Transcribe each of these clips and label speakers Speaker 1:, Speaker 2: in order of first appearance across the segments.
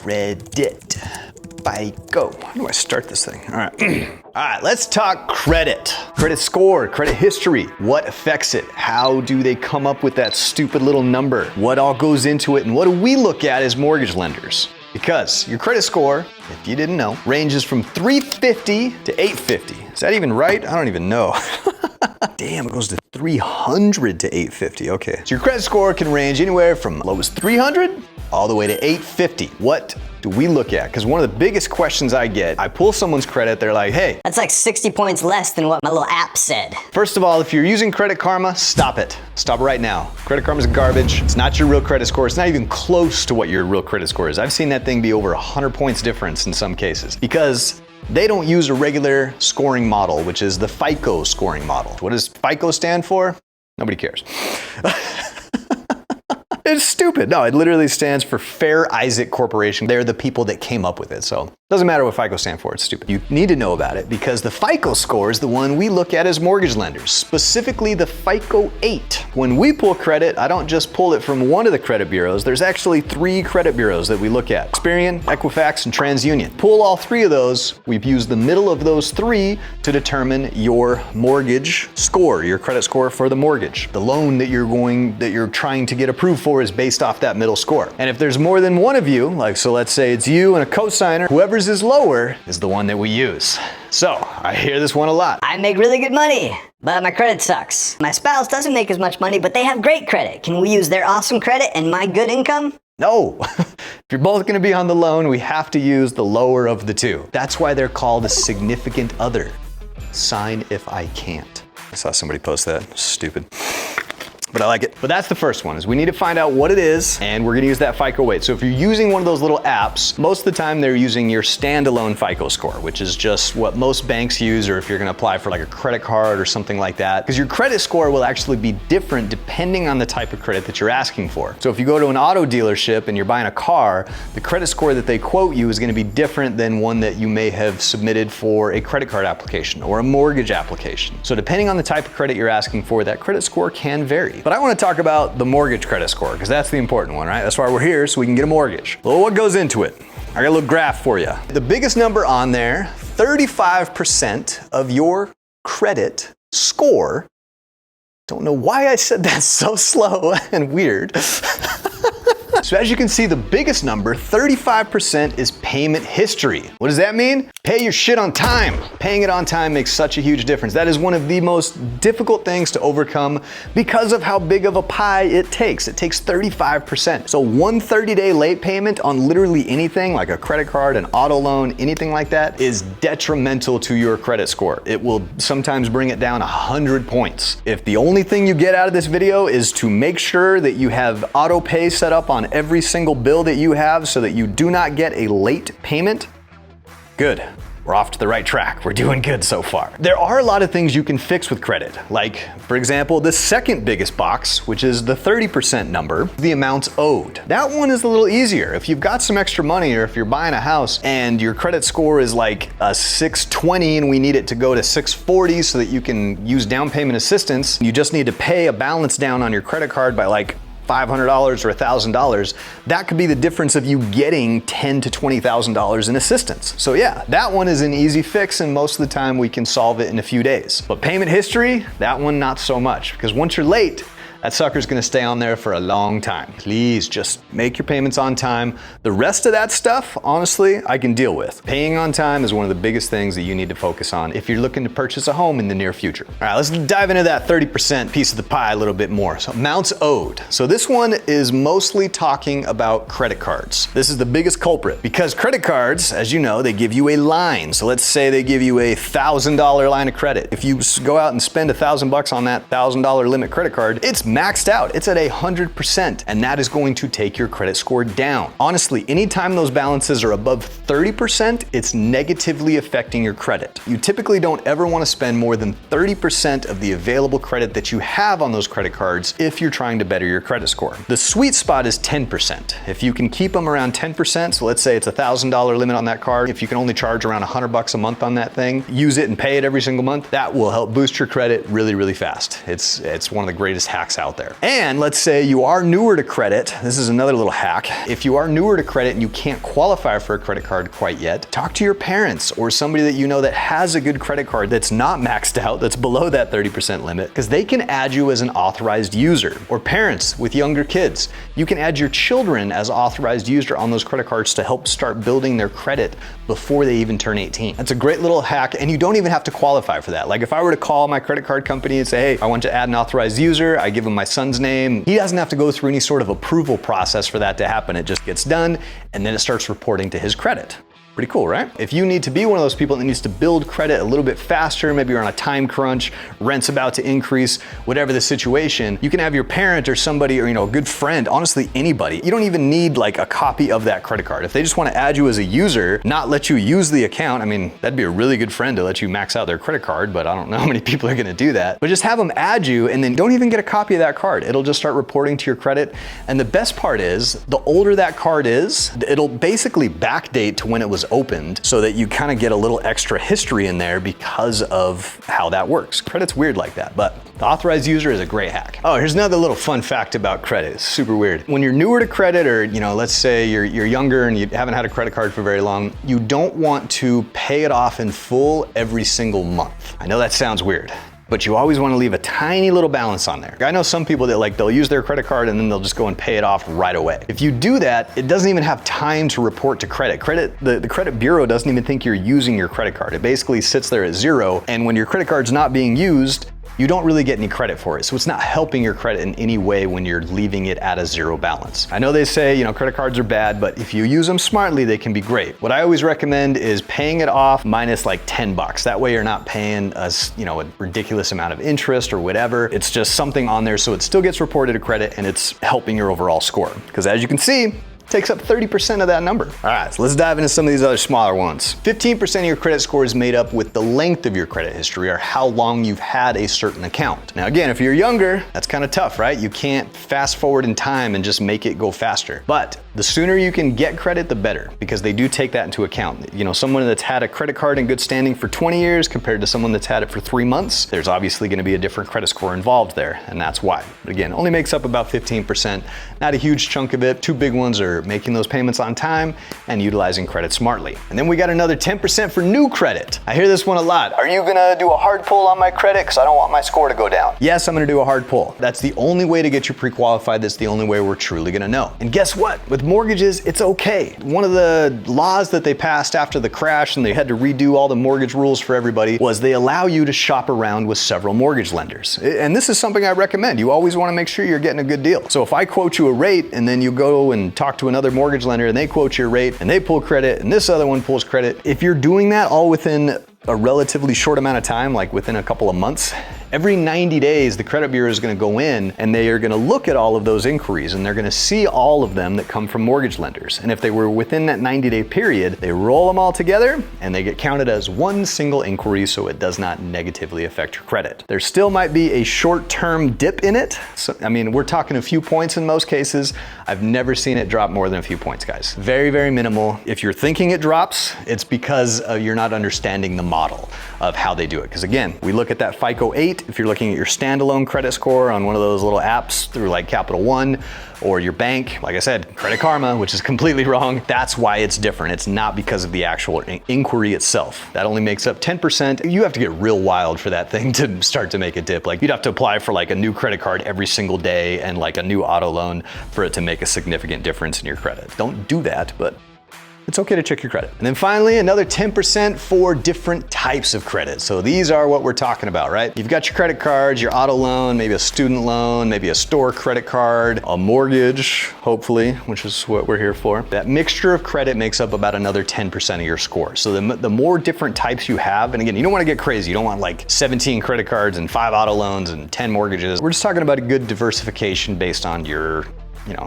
Speaker 1: Credit. FICO. How do I start this thing? All right. All right, let's talk credit. Credit score, credit history. What affects it? How do they come up with that stupid little number? What all goes into it? And what do we look at as mortgage lenders? Because your credit score, if you didn't know, ranges from 350 to 850. Is that even right? I don't even know. Damn, it goes to 300 to 850. Okay. So your credit score can range anywhere from low as 300 all the way to 850. What do we look at? Because one of the biggest questions I get, I pull someone's credit, they're like, hey.
Speaker 2: That's like 60 points less than what my little app said.
Speaker 1: First of all, if you're using Credit Karma, stop it. Stop it right now. Credit Karma's garbage. It's not your real credit score. It's not even close to what your real credit score is. I've seen that thing be over 100 points difference in some cases because they don't use a regular scoring model, which is the FICO scoring model. What does FICO stand for? Nobody cares. It's stupid. No, it literally stands for Fair Isaac Corporation. They're the people that came up with it. So it doesn't matter what FICO stands for. It's stupid. You need to know about it because the FICO score is the one we look at as mortgage lenders, specifically the FICO 8. When we pull credit, I don't just pull it from one of the credit bureaus. There's actually 3 credit bureaus that we look at: Experian, Equifax, and TransUnion. Pull all 3 of those. We've used the middle of those 3 to determine your mortgage score, your credit score for the mortgage. The loan that you're trying to get approved for is based off that middle score. And if there's more than one of you, like, so let's say it's you and a cosigner, whoever's is lower is the one that we use. So I hear this one a lot.
Speaker 2: I make really good money, but my credit sucks. My spouse doesn't make as much money, but they have great credit. Can we use their awesome credit and my good income?
Speaker 1: No. If you're both going to be on the loan, we have to use the lower of the 2. That's why they're called a significant other. Sign if I can't. I saw somebody post that. Stupid. But I like it. But that's the first one, is we need to find out what it is, and we're gonna use that FICO weight. So if you're using one of those little apps, most of the time they're using your standalone FICO score, which is just what most banks use, or if you're gonna apply for like a credit card or something like that, because your credit score will actually be different depending on the type of credit that you're asking for. So if you go to an auto dealership and you're buying a car, the credit score that they quote you is gonna be different than one that you may have submitted for a credit card application or a mortgage application. So depending on the type of credit you're asking for, that credit score can vary. But I want to talk about the mortgage credit score because that's the important one, right? That's why we're here, so we can get a mortgage. Well, what goes into it? I got a little graph for you. The biggest number on there, 35% of your credit score. Don't know why I said that so slow and weird. So as you can see, the biggest number, 35%, is payment history. What does that mean? Pay your shit on time. Paying it on time makes such a huge difference. That is one of the most difficult things to overcome because of how big of a pie it takes. It takes 35%. So one 30-day late payment on literally anything, like a credit card, an auto loan, anything like that, is detrimental to your credit score. It will sometimes bring it down 100 points. If the only thing you get out of this video is to make sure that you have auto pay set up on every single bill that you have so that you do not get a late payment, good. We're off to the right track. We're doing good so far. There are a lot of things you can fix with credit. Like, for example, the second biggest box, which is the 30% number, the amounts owed. That one is a little easier. If you've got some extra money, or if you're buying a house and your credit score is like a 620 and we need it to go to 640 so that you can use down payment assistance, you just need to pay a balance down on your credit card by like $500 or $1,000, that could be the difference of you getting $10,000 to $20,000 in assistance. So yeah, that one is an easy fix, and most of the time we can solve it in a few days. But payment history, that one not so much, because once you're late, that sucker's gonna stay on there for a long time. Please just make your payments on time. The rest of that stuff, honestly, I can deal with. Paying on time is one of the biggest things that you need to focus on if you're looking to purchase a home in the near future. All right, let's dive into that 30% piece of the pie a little bit more. So amounts owed. So this one is mostly talking about credit cards. This is the biggest culprit because credit cards, as you know, they give you a line. So let's say they give you a $1,000 line of credit. If you go out and spend $1,000 on that $1,000 limit credit card, it's maxed out. It's at 100%, and that is going to take your credit score down. Honestly, anytime those balances are above 30%, it's negatively affecting your credit. You typically don't ever want to spend more than 30% of the available credit that you have on those credit cards if you're trying to better your credit score. The sweet spot is 10%. If you can keep them around 10%, so let's say it's a $1,000 limit on that card, if you can only charge around $100 a month on that thing, use it and pay it every single month, that will help boost your credit really, really fast. It's one of the greatest hacks out there. And let's say you are newer to credit. This is another little hack. If you are newer to credit and you can't qualify for a credit card quite yet, talk to your parents or somebody that you know that has a good credit card that's not maxed out, that's below that 30% limit, because they can add you as an authorized user. Or parents with younger kids, you can add your children as authorized user on those credit cards to help start building their credit before they even turn 18. That's a great little hack, and you don't even have to qualify for that. Like if I were to call my credit card company and say, hey, I want to add an authorized user, I give him my son's name, he doesn't have to go through any sort of approval process for that to happen. It just gets done, and then it starts reporting to his credit. Pretty cool, right? If you need to be one of those people that needs to build credit a little bit faster, maybe you're on a time crunch, rent's about to increase, whatever the situation, you can have your parent or somebody or a good friend, honestly anybody. You don't even need like a copy of that credit card. If they just want to add you as a user, not let you use the account, I mean, that'd be a really good friend to let you max out their credit card, but I don't know how many people are gonna do that. But just have them add you and then don't even get a copy of that card. It'll just start reporting to your credit. And the best part is, the older that card is, it'll basically backdate to when it was opened so that you kind of get a little extra history in there because of how that works. Credit's weird like that, but the authorized user is a great hack. Oh, here's another little fun fact about credit. It's super weird. When you're newer to credit or, let's say you're younger and you haven't had a credit card for very long, you don't want to pay it off in full every single month. I know that sounds weird, but you always want to leave a tiny little balance on there. I know some people that they'll use their credit card and then they'll just go and pay it off right away. If you do that, it doesn't even have time to report to credit. The credit bureau doesn't even think you're using your credit card. It basically sits there at zero, and when your credit card's not being used, you don't really get any credit for it. So it's not helping your credit in any way when you're leaving it at a zero balance. I know they say, credit cards are bad, but if you use them smartly, they can be great. What I always recommend is paying it off minus like $10. That way you're not paying a ridiculous amount of interest or whatever. It's just something on there so it still gets reported to credit and it's helping your overall score. Because as you can see, takes up 30% of that number. All right, so let's dive into some of these other smaller ones. 15% of your credit score is made up with the length of your credit history or how long you've had a certain account. Now again, if you're younger, that's kind of tough, right? You can't fast forward in time and just make it go faster. But the sooner you can get credit, the better, because they do take that into account. Someone that's had a credit card in good standing for 20 years compared to someone that's had it for 3 months, there's obviously gonna be a different credit score involved there, and that's why. But again, only makes up about 15%, not a huge chunk of it. Two big ones are making those payments on time and utilizing credit smartly. And then we got another 10% for new credit. I hear this one a lot. Are you gonna do a hard pull on my credit because I don't want my score to go down? Yes, I'm gonna do a hard pull. That's the only way to get you pre-qualified. That's the only way we're truly gonna know. And guess what? With mortgages, it's okay. One of the laws that they passed after the crash and they had to redo all the mortgage rules for everybody was they allow you to shop around with several mortgage lenders. And this is something I recommend. You always wanna make sure you're getting a good deal. So if I quote you a rate and then you go and talk to another mortgage lender and they quote your rate and they pull credit and this other one pulls credit, if you're doing that all within a relatively short amount of time, like within a couple of months, every 90 days, the credit bureau is gonna go in and they are gonna look at all of those inquiries and they're gonna see all of them that come from mortgage lenders. And if they were within that 90-day period, they roll them all together and they get counted as one single inquiry so it does not negatively affect your credit. There still might be a short-term dip in it. So, we're talking a few points in most cases. I've never seen it drop more than a few points, guys. Very, very minimal. If you're thinking it drops, it's because you're not understanding the model of how they do it. Because again, we look at that FICO 8, if you're looking at your standalone credit score on one of those little apps through like Capital One or your bank, like I said, Credit Karma, which is completely wrong. That's why it's different. It's not because of the actual inquiry itself. That only makes up 10%. You have to get real wild for that thing to start to make a dip. Like you'd have to apply for like a new credit card every single day and like a new auto loan for it to make a significant difference in your credit. Don't do that, but it's okay to check your credit. And then finally, another 10% for different types of credit. So these are what we're talking about, right? You've got your credit cards, your auto loan, maybe a student loan, maybe a store credit card, a mortgage, hopefully, which is what we're here for. That mixture of credit makes up about another 10% of your score. So the more different types you have, and again, you don't want to get crazy. You don't want like 17 credit cards and 5 auto loans and 10 mortgages. We're just talking about a good diversification based on your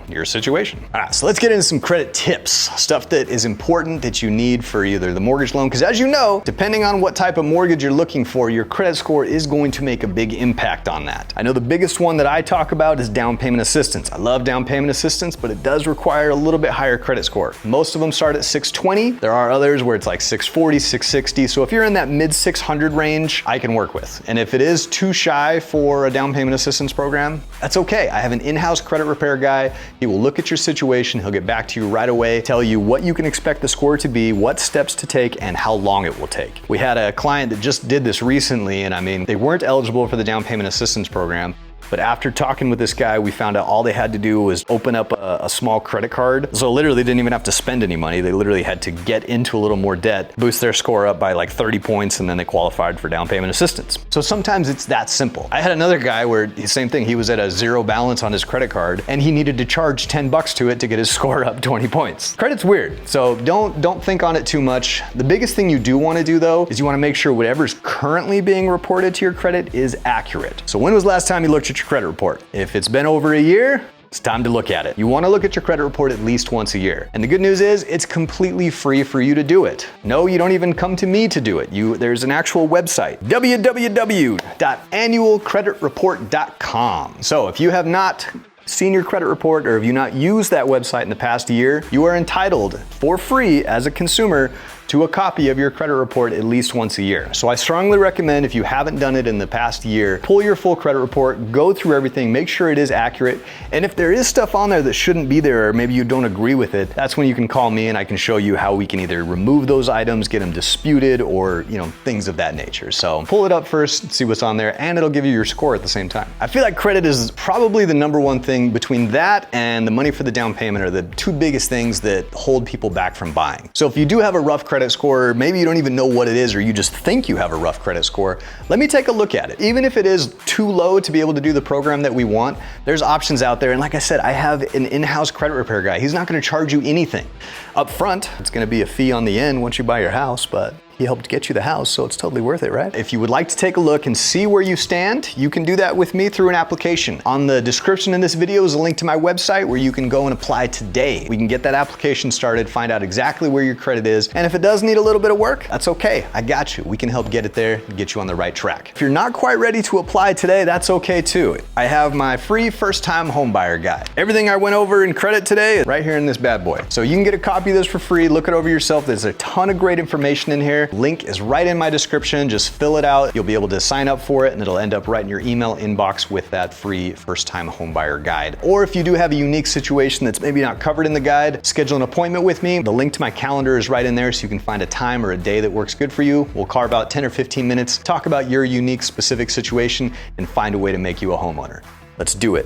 Speaker 1: your situation. All right, so let's get into some credit tips, stuff that is important that you need for either the mortgage loan, because as you know, depending on what type of mortgage you're looking for, your credit score is going to make a big impact on that. I know the biggest one that I talk about is down payment assistance. I love down payment assistance, but it does require a little bit higher credit score. Most of them start at 620. There are others where it's like 640, 660. So if you're in that mid 600 range, I can work with. And if it is too shy for a down payment assistance program, that's okay. I have an in-house credit repair guy. He will look at your situation. He'll get back to you right away, tell you what you can expect the score to be, what steps to take, and how long it will take. We had a client that just did this recently, and I mean, they weren't eligible for the down payment assistance program. But after talking with this guy, we found out all they had to do was open up a small credit card. So literally they didn't even have to spend any money. They literally had to get into a little more debt, boost their score up by like 30 points, and then they qualified for down payment assistance. So sometimes it's that simple. I had another guy where the same thing, he was at a zero balance on his credit card and he needed to charge 10 bucks to it to get his score up 20 points. Credit's weird, so don't think on it too much. The biggest thing you do want to do though, is you want to make sure whatever's currently being reported to your credit is accurate. So when was the last time you looked at your credit report? If it's been over a year, it's time to look at it. You want to look at your credit report at least once a year. And the good news is it's completely free for you to do it. No, you don't even come to me to do it. There's an actual website, www.annualcreditreport.com. So if you have not seen your credit report or have you not used that website in the past year, you are entitled for free as a consumer to a copy of your credit report at least once a year. So I strongly recommend, if you haven't done it in the past year, pull your full credit report, go through everything, make sure it is accurate. And if there is stuff on there that shouldn't be there, or maybe you don't agree with it, that's when you can call me and I can show you how we can either remove those items, get them disputed, or things of that nature. So pull it up first, see what's on there, and it'll give you your score at the same time. I feel like credit is probably the number one thing. Between that and the money for the down payment are the two biggest things that hold people back from buying. So if you do have a rough credit score, maybe you don't even know what it is, or you just think you have a rough credit score, let me take a look at it. Even if it is too low to be able to do the program that we want, there's options out there. And like I said, I have an in-house credit repair guy. He's not going to charge you anything up front. It's going to be a fee on the end once you buy your house, but he helped get you the house, so it's totally worth it, right? If you would like to take a look and see where you stand, you can do that with me through an application. On the description in this video is a link to my website where you can go and apply today. We can get that application started, find out exactly where your credit is, and if it does need a little bit of work, that's okay. I got you. We can help get it there and get you on the right track. If you're not quite ready to apply today, that's okay too. I have my free first-time homebuyer guide. Everything I went over in credit today is right here in this bad boy. So you can get a copy of this for free. Look it over yourself. There's a ton of great information in here. Link is right in my description. Just fill it out. You'll be able to sign up for it and it'll end up right in your email inbox with that free first-time homebuyer guide. Or if you do have a unique situation that's maybe not covered in the guide, schedule an appointment with me. The link to my calendar is right in there so you can find a time or a day that works good for you. We'll carve out 10 or 15 minutes, talk about your unique specific situation, and find a way to make you a homeowner. Let's do it.